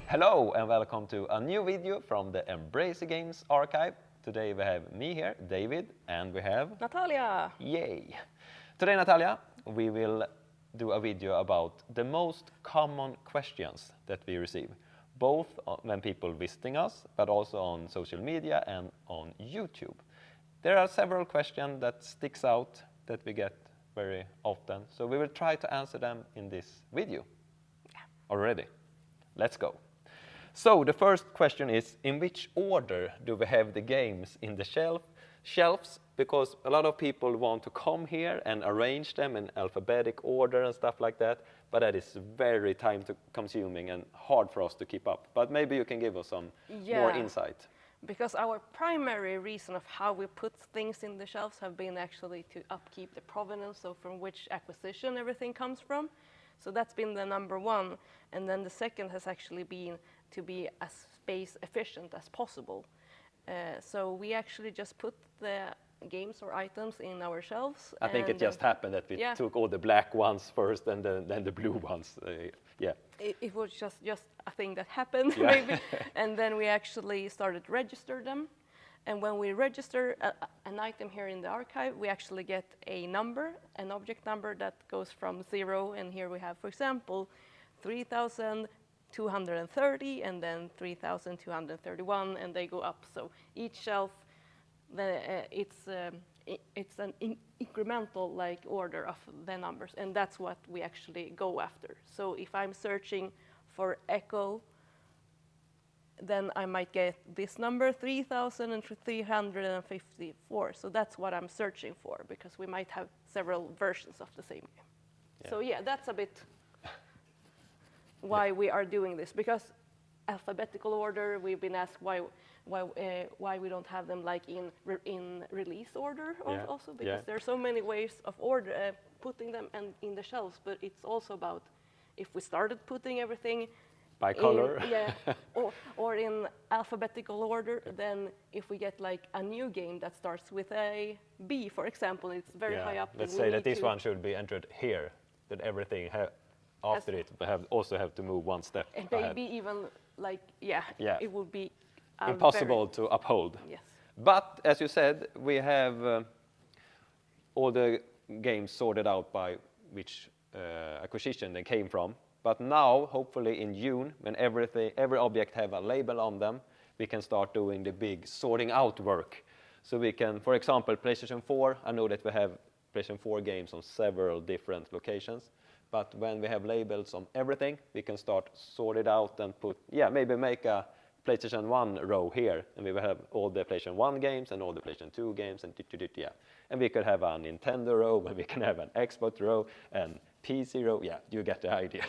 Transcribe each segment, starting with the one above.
Hello and welcome to a new video from the Embrace Games archive. Today we have me here, David, and we have... Natalia! Yay! Today, Natalia, we will do a video about the most common questions that we receive, both when people visiting us, but also on social media and on YouTube. There are several questions that sticks out that we get very often, so we will try to answer them in this video. Yeah. Already. Let's go. So the first question is, in which order do we have the games in the shelves? Because a lot of people want to come here and arrange them in alphabetic order and stuff like that, but that is very time consuming and hard for us to keep up. But maybe you can give us some more insight. Because our primary reason of how we put things in the shelves have been actually to upkeep the provenance, so from which acquisition everything comes from. So that's been the number one. And then the second has actually been to be as space efficient as possible. So we actually just put the games or items in our shelves. I think it just happened that we took all the black ones first and then the blue ones. It was just a thing that happened, maybe. And then we actually started to register them. And when we register an item here in the archive, we actually get a number, an object number that goes from 0. And here we have, for example, 3,230 and then 3,231, and they go up. So each shelf, it's an incremental like order of the numbers, and that's what we actually go after. So if I'm searching for Echo, then I might get this number, 3,354. So that's what I'm searching for, because we might have several versions of the same game. Yeah. So yeah, that's a bit why we are doing this, because alphabetical order, we've been asked why we don't have them like in release order also, because there are so many ways of putting them in the shelves, but it's also about if we started putting everything by color, or in alphabetical order, then if we get like a new game that starts with a B, for example, it's very high up. Let's say that this one should be entered here, that everything after it also have to move one step and ahead. maybe even like it would be impossible to uphold. Yes. But as you said, we have all the games sorted out by which acquisition they came from. But now, hopefully in June, when every object have a label on them, we can start doing the big sorting out work. So we can, for example, PlayStation 4, I know that we have PlayStation 4 games on several different locations. But when we have labels on everything, we can start sort it out and maybe make a PlayStation 1 row here. And we will have all the PlayStation 1 games and all the PlayStation 2 games and And we could have a Nintendo row, and we can have an Xbox row and PC row. Yeah, you get the idea.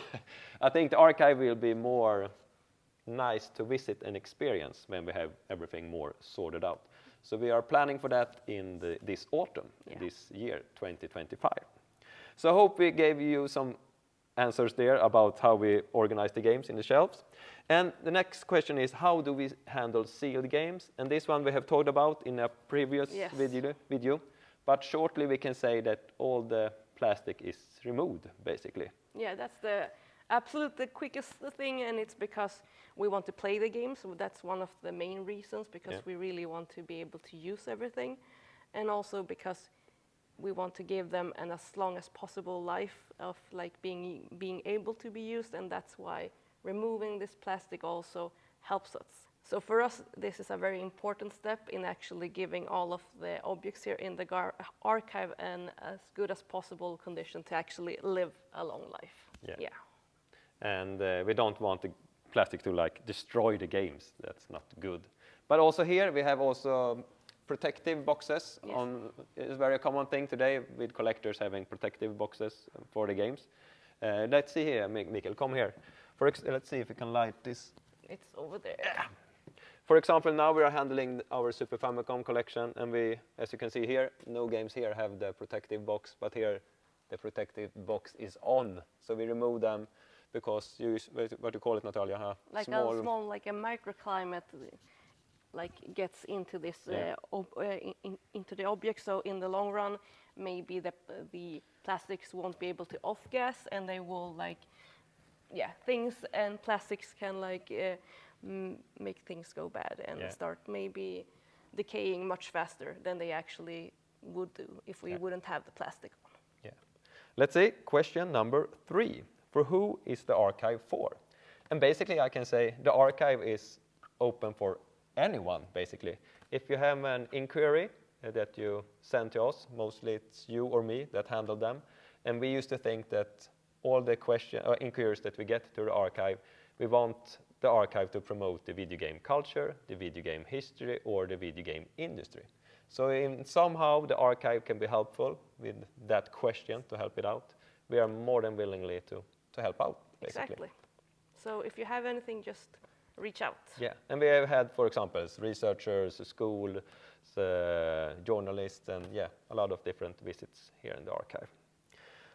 I think the archive will be more nice to visit and experience when we have everything more sorted out. So we are planning for that in this autumn, this year, 2025. So I hope we gave you some answers there about how we organize the games in the shelves. And the next question is, how do we handle sealed games? And this one we have talked about in a previous video. But shortly we can say that all the plastic is removed, basically. Yeah, that's the quickest thing, and it's because we want to play the game, so that's one of the main reasons, because we really want to be able to use everything, and also because we want to give them an as long as possible life of like being able to be used, and that's why removing this plastic also helps us. So for us, this is a very important step in actually giving all of the objects here in the archive an as good as possible condition to actually live a long life. Yeah. And we don't want the plastic to like destroy the games. That's not good. But also here we have also protective boxes. It's a very common thing today with collectors having protective boxes for the games. Let's see here, Mikael, come here. Let's see if we can light this. It's over there. For example, now we are handling our Super Famicom collection, and as you can see here, no games here have the protective box, but here the protective box is on. So we remove them because what do you call it, Natalia? Like a small, like a microclimate, like gets into this into the object. So in the long run, maybe the plastics won't be able to off gas, and they will like yeah, things and plastics can like make things go bad and start maybe decaying much faster than they actually would do if we wouldn't have the plastic on. Yeah. Let's see, question number 3. For who is the archive for? And basically I can say the archive is open for anyone, basically. If you have an inquiry that you send to us, mostly it's you or me that handle them, and we used to think that all the inquiries that we get to the archive, we want the archive to promote the video game culture, the video game history, or the video game industry. So somehow the archive can be helpful with that question to help it out. We are more than willingly to help out, basically. Exactly. So if you have anything, just reach out. Yeah, and we have had, for example, researchers, schools, journalists, and a lot of different visits here in the archive.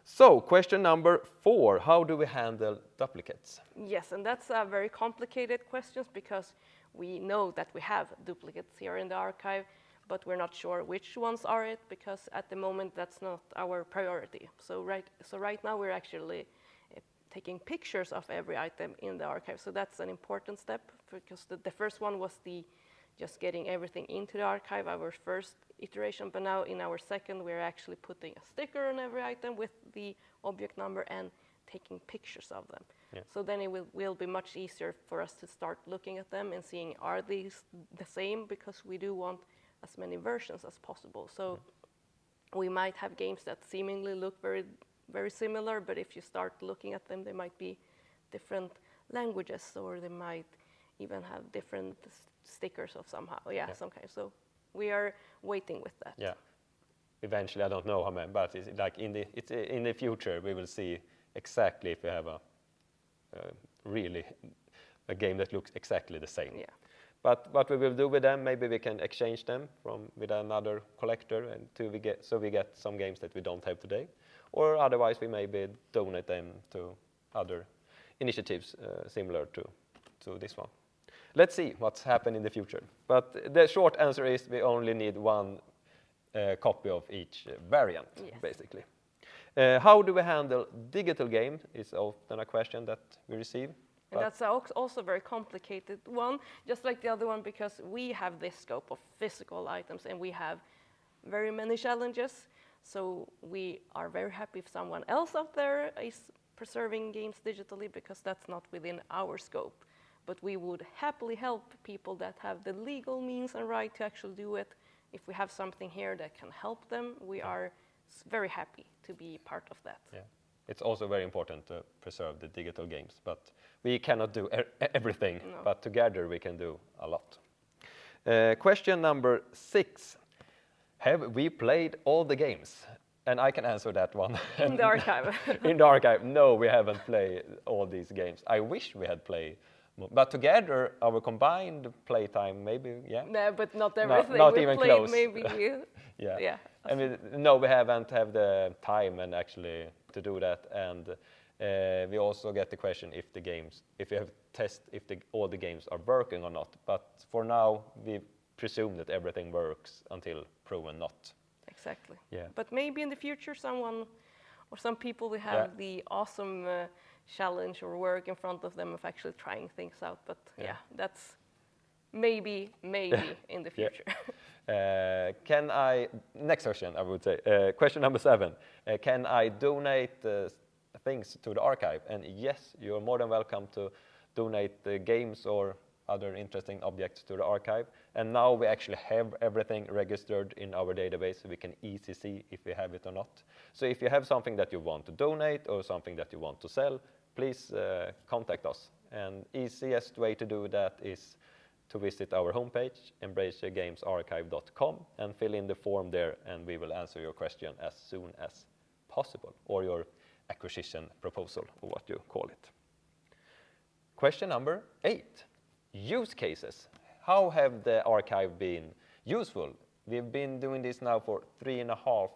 So, question number 4, how do we handle duplicates? Yes, and that's a very complicated question because we know that we have duplicates here in the archive, but we're not sure which ones are it because at the moment that's not our priority. So right now we're actually taking pictures of every item in the archive. So that's an important step because the first one was just getting everything into the archive, our first iteration, but now in our second we're actually putting a sticker on every item with the object number and taking pictures of them. Yeah. So then it will be much easier for us to start looking at them and seeing are these the same, because we do want as many versions as possible. So we might have games that seemingly look very, very similar, but if you start looking at them, they might be different languages, or they might even have different stickers of some kind. So we are waiting with that. Yeah. Eventually, I don't know how many, but it's like in the future we will see exactly if we have a game that looks exactly the same. Yeah. But what we will do with them, maybe we can exchange them with another collector, and we get some games that we don't have today, or otherwise we maybe donate them to other initiatives similar to this one. Let's see what's happened in the future. But the short answer is we only need one copy of each variant, basically. How do we handle digital games is often a question that we receive. And that's also a very complicated one, just like the other one, because we have this scope of physical items and we have very many challenges. So we are very happy if someone else out there is preserving games digitally, because that's not within our scope. But we would happily help people that have the legal means and right to actually do it. If we have something here that can help them, we are very happy to be part of that. Yeah. It's also very important to preserve the digital games, but we cannot do everything, but together we can do a lot. Question number 6. Have we played all the games? And I can answer that one. In the archive. In the archive, no, we haven't played all these games. I wish we had played more, but together, our combined playtime, maybe, No, but not everything. Not we even played close. Maybe. Yeah. I mean, no, we haven't have the time and actually to do that. And we also get the question if you have tested if all the games are working or not. But for now, we presume that everything works until proven not. Exactly. Yeah. But maybe in the future, someone or some people will have the awesome challenge or work in front of them of actually trying things out. But that's maybe in the future. Next question, I would say. Question number 7. Can I donate things to the archive? And yes, you're more than welcome to donate games or other interesting objects to the archive. And now we actually have everything registered in our database, so we can easily see if we have it or not. So if you have something that you want to donate or something that you want to sell, please contact us. And easiest way to do that is to visit our homepage, embracegamesarchive.com, and fill in the form there, and we will answer your question as soon as possible, or your acquisition proposal, or what you call it. Question number 8. Use cases. How have the archive been useful? We've been doing this now for 3.5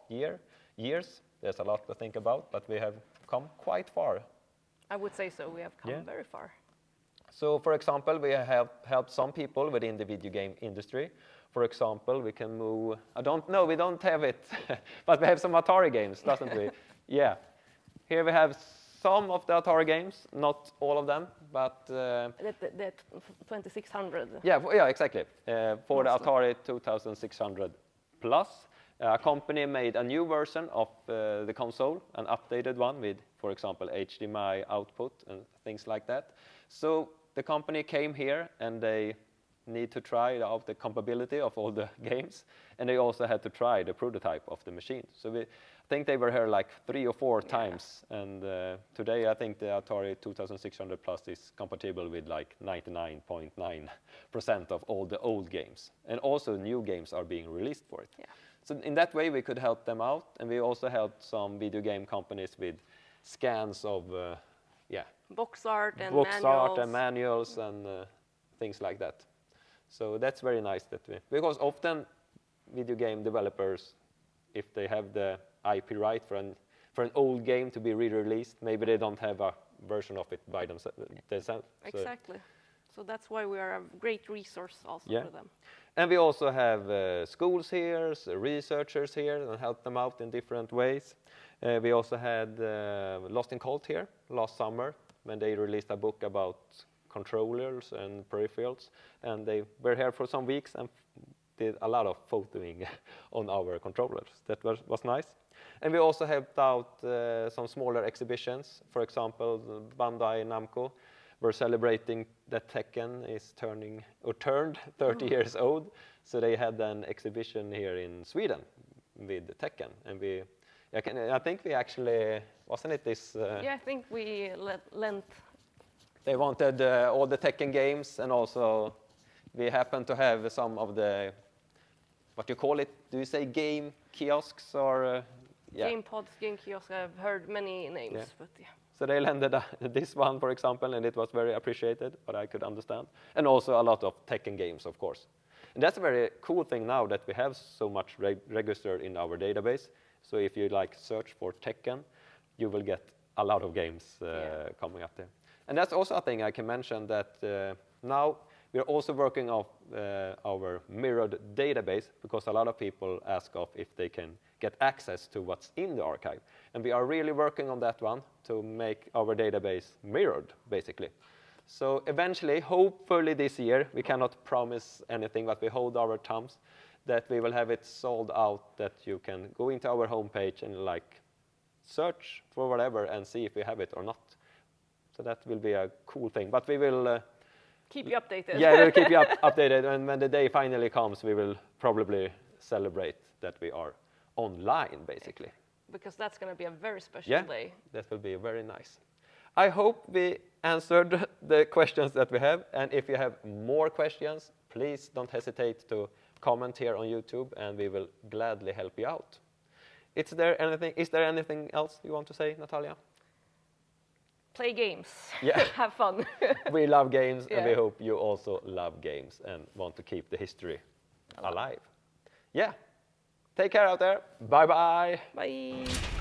years. There's a lot to think about, but we have come quite far. I would say so. We have come very far. So, for example, we have helped some people within the video game industry. For example, we can move, I don't know, we don't have it, but we have some Atari games, doesn't we? Yeah. Here we have some of the Atari games, not all of them, but That 2600. yeah, exactly. For the Mostly. Atari 2600 Plus, a company made a new version of the console, an updated one with, for example, HDMI output and things like that. So the company came here and they need to try out the compatibility of all the games, and they also had to try the prototype of the machine. So I think they were here like 3 or 4 times, and today I think the Atari 2600 Plus is compatible with like 99.9% of all the old games, and also new games are being released for it. Yeah. So in that way we could help them out, and we also helped some video game companies with scans of Box art and box manuals. art and manuals and things like that. So that's very nice that because often video game developers, if they have the IP right for an old game to be re-released, maybe they don't have a version of it by themselves. Exactly. So that's why we are a great resource also for them. And we also have schools here, researchers here, and help them out in different ways. We also had Lost in Colt here last summer when they released a book about controllers and peripherals, and they were here for some weeks and did a lot of photoing on our controllers. That was nice. And we also helped out some smaller exhibitions. For example, Bandai Namco were celebrating that Tekken is turned 30 years old. So they had an exhibition here in Sweden with Tekken, and I think we actually, wasn't it this? Yeah, I think we lent. They wanted all the Tekken games, and also we happened to have some of the, what you call it? Do you say game kiosks or? Game pods, game kiosks. I've heard many names, but yeah. So they landed this one, for example, and it was very appreciated, but I could understand. And also a lot of Tekken games, of course. And that's a very cool thing now that we have so much registered in our database. So if you like search for Tekken, you will get a lot of games coming up there. And that's also a thing I can mention, that now we're also working on our mirrored database, because a lot of people ask if they can get access to what's in the archive. And we are really working on that one to make our database mirrored, basically. So eventually, hopefully this year, we cannot promise anything, but we hold our thumbs that we will have it sold out, that you can go into our homepage and like search for whatever and see if we have it or not. So that will be a cool thing. But we will keep you updated. Yeah, we'll keep you updated. And when the day finally comes, we will probably celebrate that we are online, basically. Because that's going to be a very special day. That will be very nice. I hope we answered the questions that we have. And if you have more questions, please don't hesitate to comment here on YouTube, and we will gladly help you out. Is there anything else you want to say, Natalia? Play games. Yeah. Have fun. We love games, and we hope you also love games and want to keep the history alive. Yeah. Take care out there. Bye-bye. Bye.